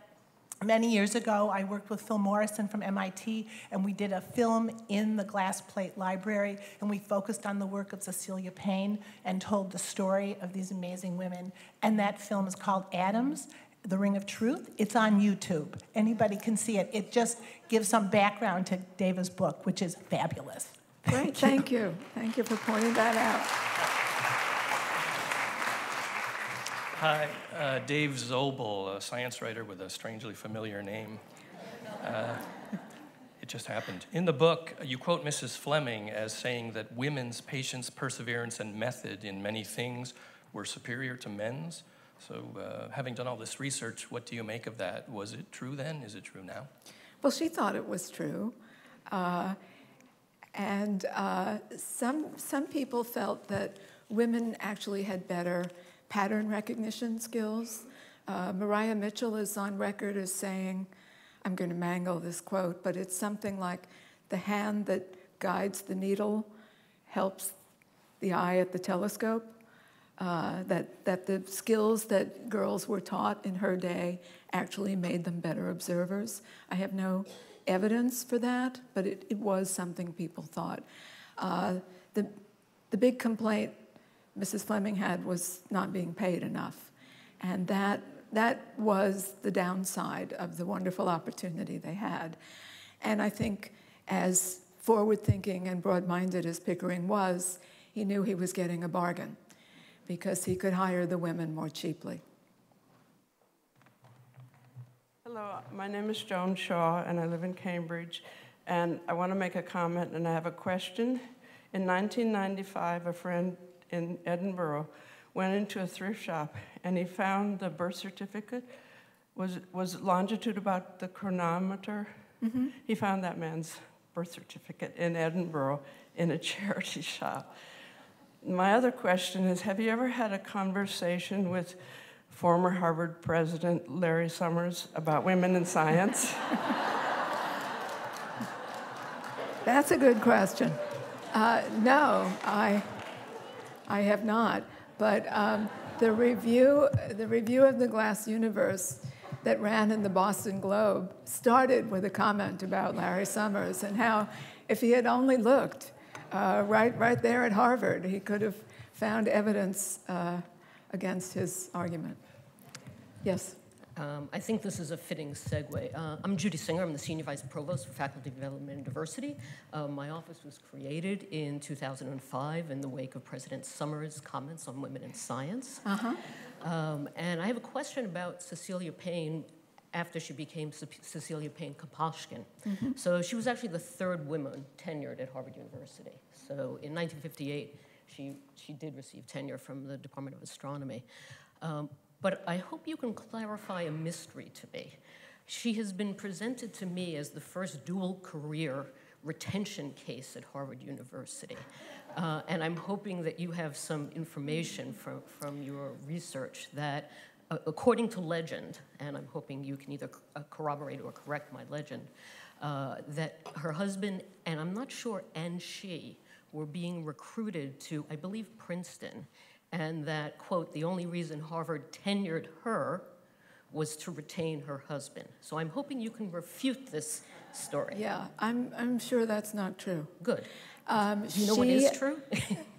Speaker 5: many years ago, I worked with Phil Morrison from MIT, and we did a film in the Glass Plate Library, and we focused on the work of Cecilia Payne and told the story of these amazing women. And that film is called Atoms, The Ring of Truth. It's on YouTube. Anybody can see it. It just gives some background to Dava's book, which is fabulous.
Speaker 3: Great, thank you. Thank you for pointing that out.
Speaker 6: Hi, Dave Sobel, a science writer with a strangely familiar name. It just happened. In the book, you quote Mrs. Fleming as saying that women's patience, perseverance, and method in many things were superior to men's. So having done all this research, what do you make of that? Was it true then? Is it true now?
Speaker 3: Well, she thought it was true. And some people felt that women actually had better pattern recognition skills. Mariah Mitchell is on record as saying, I'm going to mangle this quote, but it's something like, the hand that guides the needle helps the eye at the telescope. That the skills that girls were taught in her day actually made them better observers. I have no evidence for that, but it was something people thought. The big complaint Mrs. Fleming had was not being paid enough. And that was the downside of the wonderful opportunity they had. And I think as forward-thinking and broad-minded as Pickering was, he knew he was getting a bargain because he could hire the women more cheaply.
Speaker 7: Hello, my name is Joan Shaw, and I live in Cambridge. And I want to make a comment, and I have a question. In 1995, a friend in Edinburgh went into a thrift shop, and he found the birth certificate. Was longitude about the chronometer? Mm-hmm. He found that man's birth certificate in Edinburgh in a charity shop. My other question is, have you ever had a conversation with former Harvard president Larry Summers about women in science?
Speaker 3: That's a good question. No, I have not. But the review of The Glass Universe that ran in the Boston Globe started with a comment about Larry Summers and how if he had only looked right there at Harvard, he could have found evidence against his argument. Yes?
Speaker 8: I think this is a fitting segue. I'm Judy Singer. I'm the Senior Vice Provost for Faculty Development and Diversity. My office was created in 2005 in the wake of President Summers' comments on women in science. And I have a question about Cecilia Payne after she became Cecilia Payne Kopashkin. So she was actually the third woman tenured at Harvard University. So in 1958, she did receive tenure from the Department of Astronomy. But I hope you can clarify a mystery to me. She has been presented to me as the first dual career retention case at Harvard University. And I'm hoping that you have some information from your research that, according to legend, and I'm hoping you can either corroborate or correct my legend, that her husband, and I'm not sure, and she, were being recruited to, I believe, Princeton, and that, quote, the only reason Harvard tenured her was to retain her husband. So I'm hoping you can refute this story.
Speaker 3: Yeah, I'm sure that's not true.
Speaker 8: Good. Do you know what is true?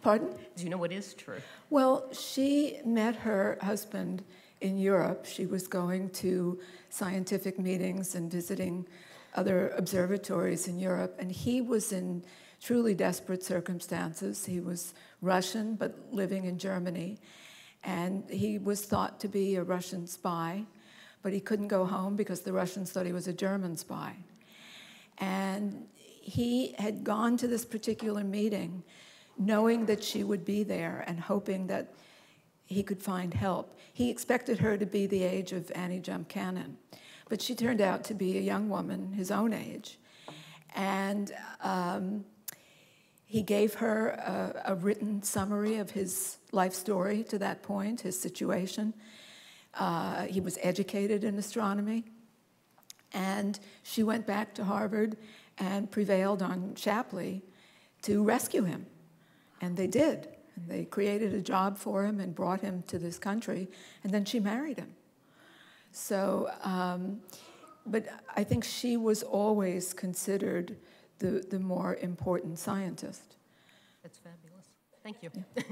Speaker 3: Pardon?
Speaker 8: Do you know what is true?
Speaker 3: Well, she met her husband in Europe. She was going to scientific meetings and visiting other observatories in Europe, and he was in truly desperate circumstances. He was Russian, but living in Germany, and he was thought to be a Russian spy, but he couldn't go home because the Russians thought he was a German spy. And he had gone to this particular meeting knowing that she would be there and hoping that he could find help. He expected her to be the age of Annie Jump Cannon, but she turned out to be a young woman, his own age. And he gave her a written summary of his life story to that point, his situation. He was educated in astronomy. And she went back to Harvard and prevailed on Shapley to rescue him. And they did. And they created a job for him and brought him to this country, and then she married him. So, but I think she was always considered the more important scientist.
Speaker 8: That's fabulous. Thank you.
Speaker 3: Yeah.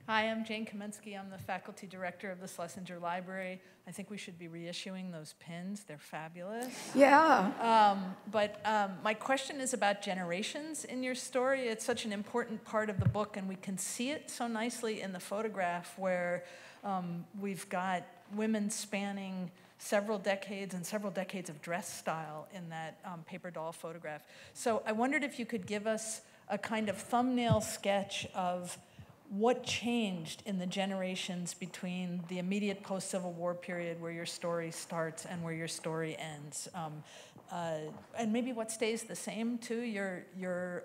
Speaker 9: Hi, I'm Jane Kamensky. I'm the faculty director of the Schlesinger Library. I think we should be reissuing those pins. They're fabulous.
Speaker 3: Yeah.
Speaker 9: But my question is about generations in your story. It's such an important part of the book, and we can see it so nicely in the photograph where we've got women spanning several decades and several decades of dress style in that paper doll photograph. So I wondered if you could give us a kind of thumbnail sketch of what changed in the generations between the immediate post-Civil War period where your story starts and where your story ends, and maybe what stays the same too. You're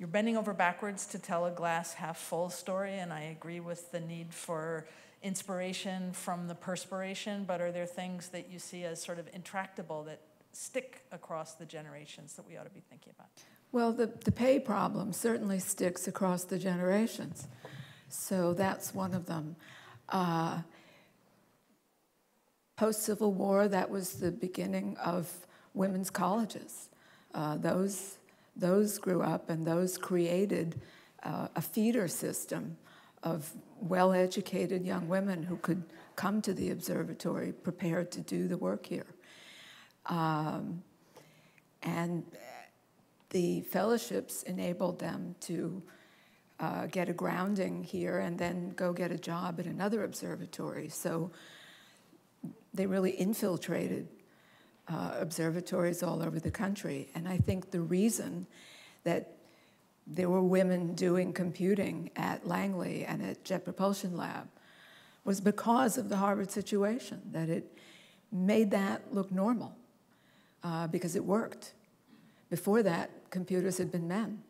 Speaker 9: bending over backwards to tell a glass half full story, and I agree with the need for inspiration from the perspiration. But are there things that you see as sort of intractable that stick across the generations that we ought to be thinking about?
Speaker 3: Well, the pay problem certainly sticks across the generations. So that's one of them. Post-Civil War, that was the beginning of women's colleges. Those grew up, and those created a feeder system of well-educated young women who could come to the observatory prepared to do the work here. And the fellowships enabled them to get a grounding here and then go get a job at another observatory. So they really infiltrated observatories all over the country. And I think the reason that there were women doing computing at Langley and at Jet Propulsion Lab was because of the Harvard situation, that it made that look normal because it worked. Before that, computers had been men.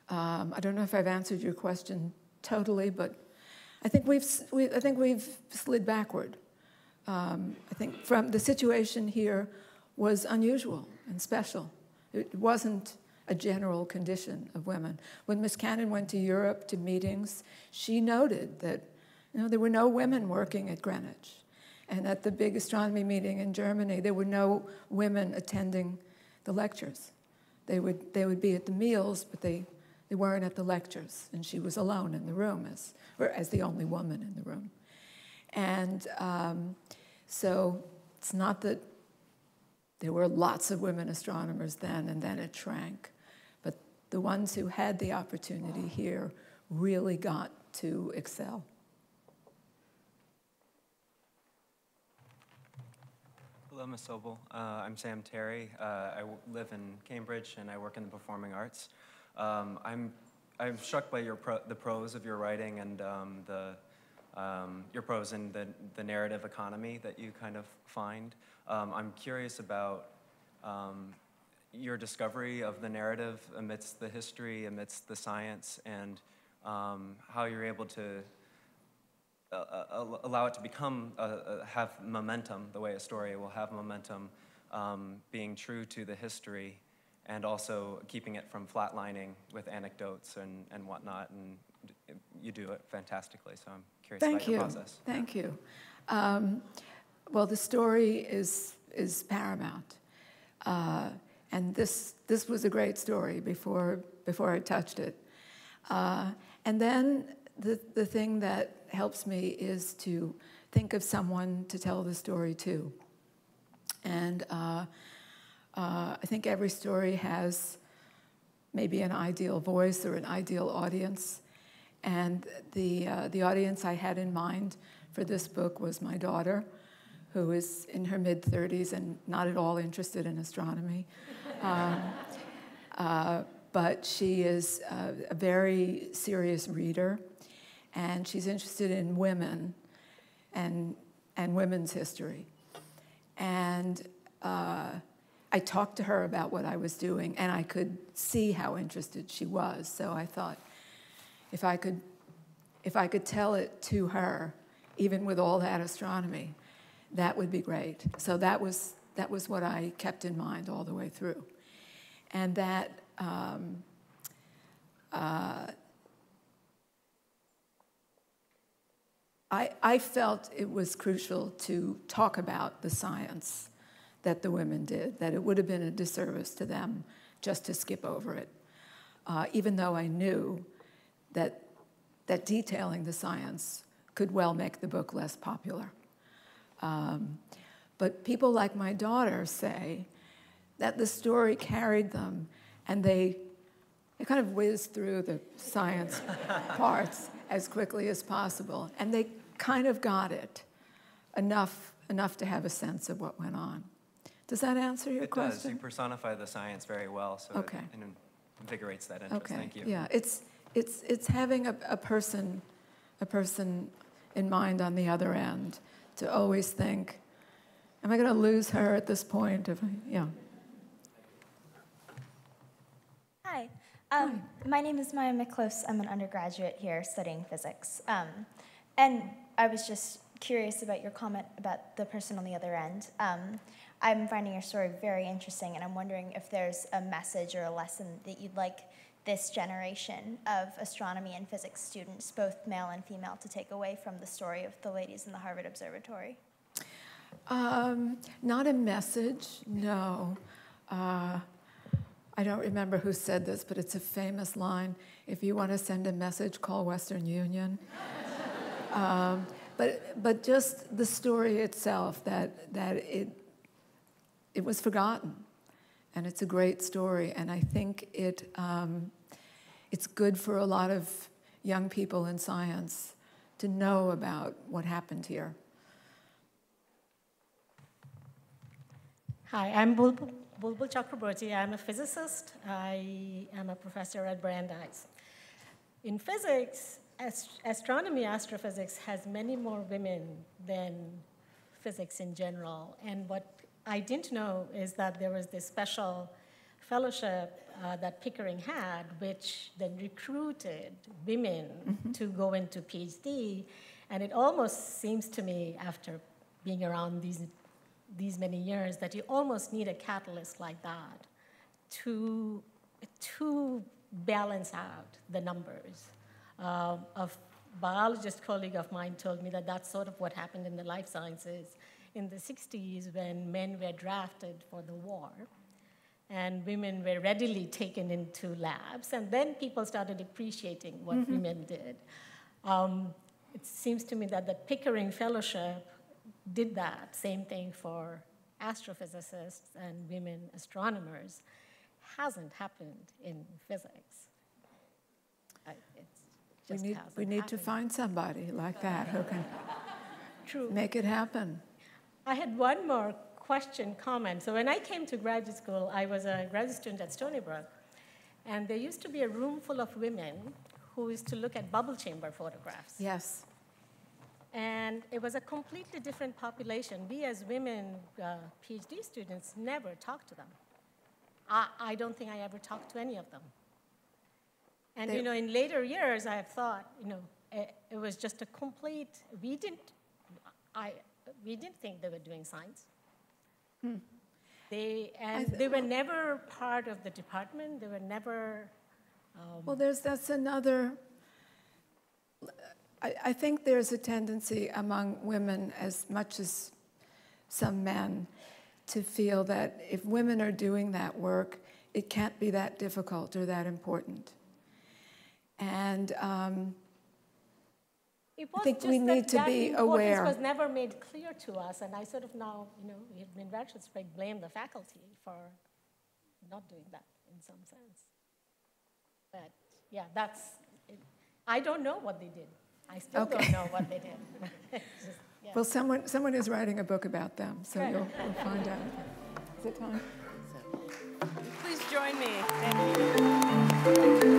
Speaker 3: I don't know if I've answered your question totally, but I think we've slid backward. I think from the situation here was unusual and special. It wasn't a general condition of women. When Miss Cannon went to Europe to meetings, she noted that there were no women working at Greenwich. And at the big astronomy meeting in Germany, there were no women attending the lectures. They would be at the meals, but they weren't at the lectures. And she was alone in the room as the only woman in the room. And so it's not that there were lots of women astronomers then, and then it shrank. But the ones who had the opportunity here really got to excel.
Speaker 10: Hello, Ms. Sobel. I'm Sam Terry. I live in Cambridge, and I work in the performing arts. I'm struck by the prose of your writing and your prose in the narrative economy that you kind of find. I'm curious about your discovery of the narrative amidst the history, amidst the science, and how you're able to allow it to become, have momentum, the way a story will have momentum, being true to the history, and also keeping it from flatlining with anecdotes and whatnot, and you do it fantastically, so I'm curious about your process.
Speaker 3: Thank you. Well, the story is paramount, and this was a great story before I touched it. And then the thing that helps me is to think of someone to tell the story to. And I think every story has maybe an ideal voice or an ideal audience. And the audience I had in mind for this book was my daughter, who is in her mid-30s and not at all interested in astronomy. But she is a very serious reader, and she's interested in women and women's history. And I talked to her about what I was doing, and I could see how interested she was. So I thought, if I could tell it to her, even with all that astronomy, that would be great. So that was what I kept in mind all the way through. And that I felt it was crucial to talk about the science that the women did, that it would have been a disservice to them just to skip over it, even though I knew that detailing the science could well make the book less popular. But people like my daughter say that the story carried them, and they kind of whizzed through the science parts as quickly as possible, and they kind of got it enough to have a sense of what went on. Does that answer your question?
Speaker 10: It does. You personify the science very well, so it invigorates that interest.
Speaker 3: Okay.
Speaker 10: Thank you.
Speaker 3: Yeah, it's having a person in mind on the other end to always think, am I going to lose her at this point?
Speaker 11: Hi. My name is Maya Miklos. I'm an undergraduate here studying physics. And I was just curious about your comment about the person on the other end. I'm finding your story very interesting, and I'm wondering if there's a message or a lesson that you'd like this generation of astronomy and physics students, both male and female, to take away from the story of the ladies in the Harvard Observatory.
Speaker 3: Not a message, no. I don't remember who said this, but it's a famous line. If you want to send a message, call Western Union. But just the story itself, that it was forgotten, and it's a great story, and I think it's good for a lot of young people in science to know about what happened here.
Speaker 12: Hi, I'm Bulbul Chakraborty. I'm a physicist. I am a professor at Brandeis. In physics, astronomy, astrophysics has many more women than physics in general. And what I didn't know is that there was this special fellowship that Pickering had, which then recruited women to go into PhD. And it almost seems to me, after being around these these many years that you almost need a catalyst like that to balance out the numbers. A biologist colleague of mine told me that that's sort of what happened in the life sciences in the 60s when men were drafted for the war and women were readily taken into labs, and then people started appreciating what women did. It seems to me that the Pickering Fellowship did that same thing for astrophysicists and women astronomers. Hasn't happened in physics.
Speaker 3: We need to find somebody like that who can make it happen.
Speaker 12: I had one more question, comment. So when I came to graduate school, I was a graduate student at Stony Brook, and there used to be a room full of women who used to look at bubble chamber photographs.
Speaker 3: Yes.
Speaker 12: And it was a completely different population. We as women, PhD students, never talked to them. I don't think I ever talked to any of them. And in later years, I have thought, it was just a complete, we didn't think they were doing science. They were never part of the department. They were never.
Speaker 3: Well, that's another. I think there's a tendency among women, as much as some men, to feel that if women are doing that work, it can't be that difficult or that important. And I think we need to be aware.
Speaker 12: This was never made clear to us, and I sort of now, in retrospect, blame the faculty for not doing that in some sense. But yeah, I don't know what they did. I still don't know what they did.
Speaker 3: Well, someone is writing a book about them, so you'll find out. Is it time?
Speaker 1: Please join me.
Speaker 12: Thank you.